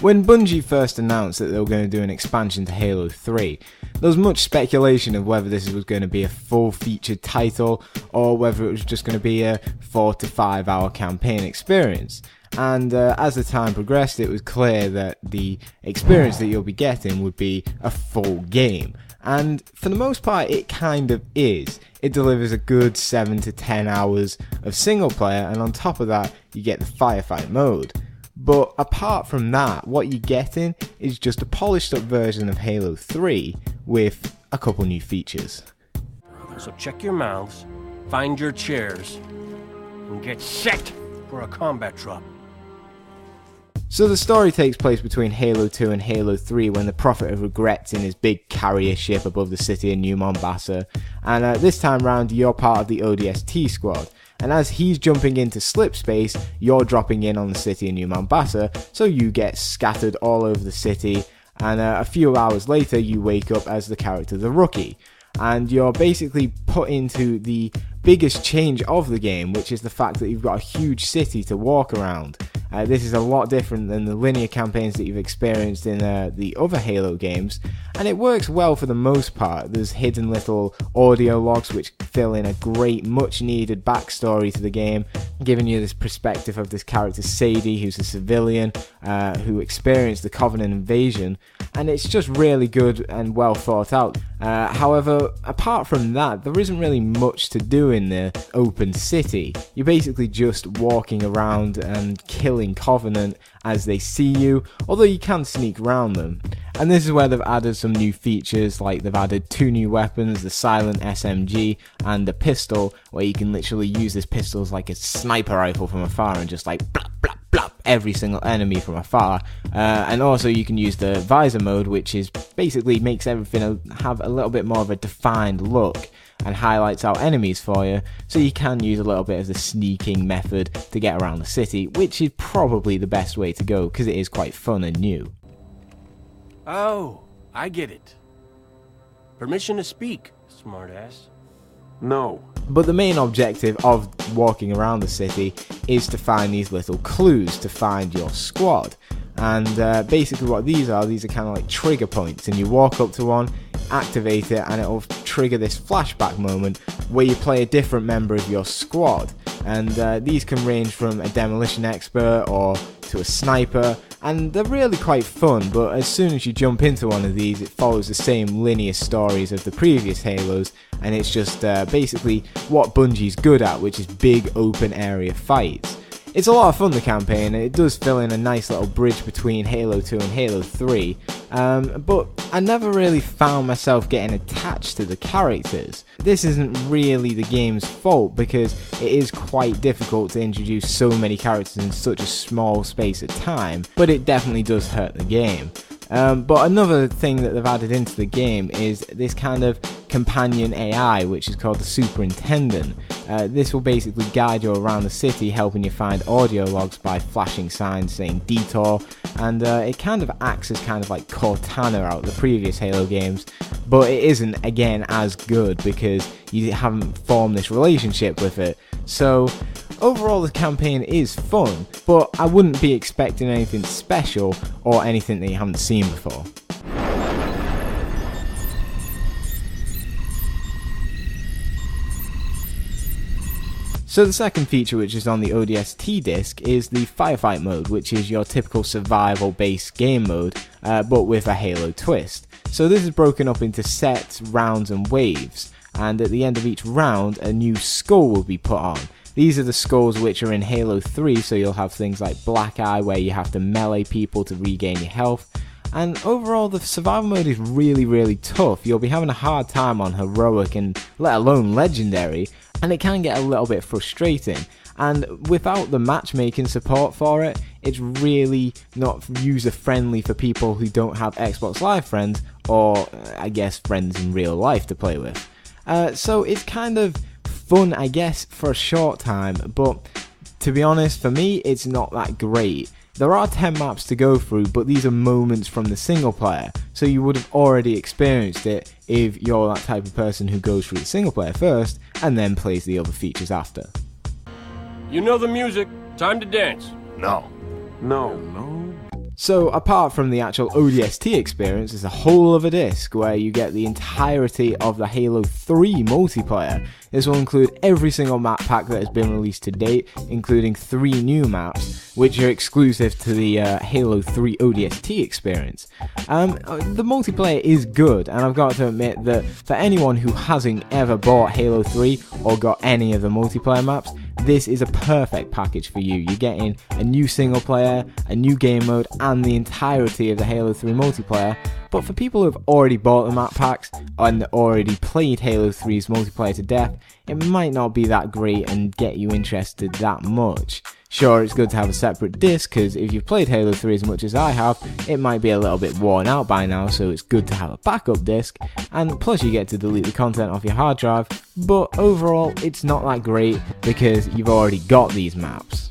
When Bungie first announced that they were going to do an expansion to Halo 3, there was much speculation of whether this was going to be a full-featured title or whether it was just going to be a 4 to 5 hour campaign experience. And as the time progressed, it was clear that the experience that you'll be getting would be a full game. And for the most part, it kind of is. It delivers a good 7 to 10 hours of single player, and on top of that, you get the firefight mode. But apart from that, what you're getting is just a polished up version of Halo 3 with a couple new features. So check your mouths, find your chairs, and get set for a combat drop. So the story takes place between Halo 2 and Halo 3 when the Prophet of Regrets in his big carrier ship above the city of New Mombasa, and this time round you're part of the ODST squad. And as he's jumping into slip space, you're dropping in on the city of New Mombasa, so you get scattered all over the city, and a few hours later you wake up as the character The Rookie. And you're basically put into the biggest change of the game, which is the fact that you've got a huge city to walk around. This is a lot different than the linear campaigns that you've experienced in the other Halo games, and it works well for the most part. There's hidden little audio logs which fill in a great, much needed backstory to the game, giving you this perspective of this character Sadie, who's a civilian who experienced the Covenant invasion, and it's just really good and well thought out. However, apart from that, there isn't really much to do in the open city. You're basically just walking around and killing Covenant as they see you, although you can sneak around them. And this is where they've added some new features, like they've added 2 new weapons, the silent SMG and the pistol, where you can literally use this pistol as like a sniper rifle from afar and just like blap blap blap every single enemy from afar. And also you can use the visor mode, which is basically makes everything have a little bit more of a defined look and highlights out enemies for you, so you can use a little bit of the sneaking method to get around the city, which is probably the best way to go because it is quite fun and new. Oh, I get it. Permission to speak, smartass. No. But the main objective of walking around the city is to find these little clues to find your squad. And basically what these are kind of like trigger points, and you walk up to one, activate it, and it'll trigger this flashback moment where you play a different member of your squad. And these can range from a demolition expert or to a sniper, and they're really quite fun. But as soon as you jump into one of these, it follows the same linear stories of the previous Halos, and it's just basically what Bungie's good at, which is big open area fights. It's a lot of fun, the campaign, and it does fill in a nice little bridge between Halo 2 and Halo 3, but I never really found myself getting attached to the characters. This isn't really the game's fault, because it is quite difficult to introduce so many characters in such a small space of time, but it definitely does hurt the game. But another thing that they've added into the game is this kind of companion AI, which is called the Superintendent. This will basically guide you around the city, helping you find audio logs by flashing signs saying detour, and it kind of acts as kind of like Cortana out of the previous Halo games, but it isn't, again, as good because you haven't formed this relationship with it. So overall, the campaign is fun, but I wouldn't be expecting anything special or anything that you haven't seen before. So the second feature, which is on the ODST disc, is the firefight mode, which is your typical survival-based game mode, but with a Halo twist. So this is broken up into sets, rounds and waves, and at the end of each round, a new skull will be put on. These are the skulls which are in Halo 3, so you'll have things like Black Eye, where you have to melee people to regain your health. And overall, the survival mode is really tough. You'll be having a hard time on heroic and let alone legendary, and it can get a little bit frustrating. And without the matchmaking support for it, it's really not user friendly for people who don't have Xbox Live friends, or I guess friends in real life to play with. So it's kind of fun, I guess, for a short time, but to be honest, for me, it's not that great. There are 10 maps to go through, but these are moments from the single player, so you would have already experienced it if you're that type of person who goes through the single player first and then plays the other features after. You know the music. Time to dance. No. So apart from the actual ODST experience, there's a whole other disc where you get the entirety of the Halo 3 multiplayer. This will include every single map pack that has been released to date, including 3 new maps, which are exclusive to the Halo 3 ODST experience. The multiplayer is good, and I've got to admit that for anyone who hasn't ever bought Halo 3 or got any of the multiplayer maps, this is a perfect package for you. You're getting a new single player, a new game mode, and the entirety of the Halo 3 multiplayer. But for people who have already bought the map packs and already played Halo 3's multiplayer to death, it might not be that great and get you interested that much. Sure, it's good to have a separate disc, because if you've played Halo 3 as much as I have, it might be a little bit worn out by now, so it's good to have a backup disc, and plus you get to delete the content off your hard drive, but overall it's not that great because you've already got these maps.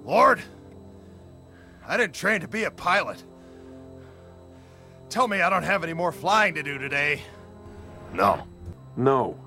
Lord? I didn't train to be a pilot. Tell me I don't have any more flying to do today. No. No.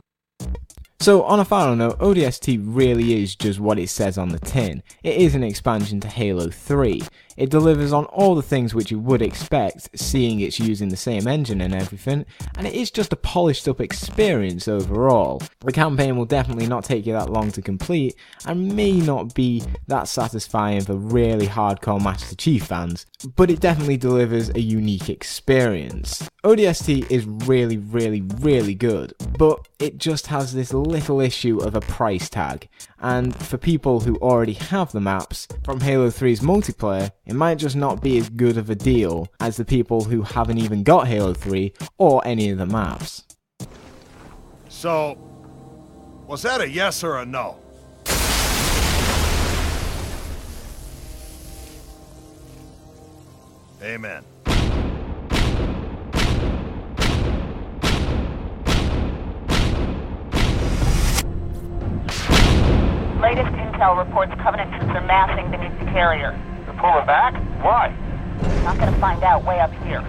So on a final note, ODST really is just what it says on the tin. It is an expansion to Halo 3. It delivers on all the things which you would expect, seeing it's using the same engine and everything, and it is just a polished up experience overall. The campaign will definitely not take you that long to complete, and may not be that satisfying for really hardcore Master Chief fans, but it definitely delivers a unique experience. ODST is really good, but it just has this little issue of a price tag, and for people who already have the maps from Halo 3's multiplayer, it might just not be as good of a deal as the people who haven't even got Halo 3 or any of the maps. So, was that a yes or a no? Amen. Latest intel reports Covenant troops are massing beneath the carrier. They're pulling back? Why? Not gonna find out way up here.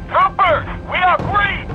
Troopers! We are green!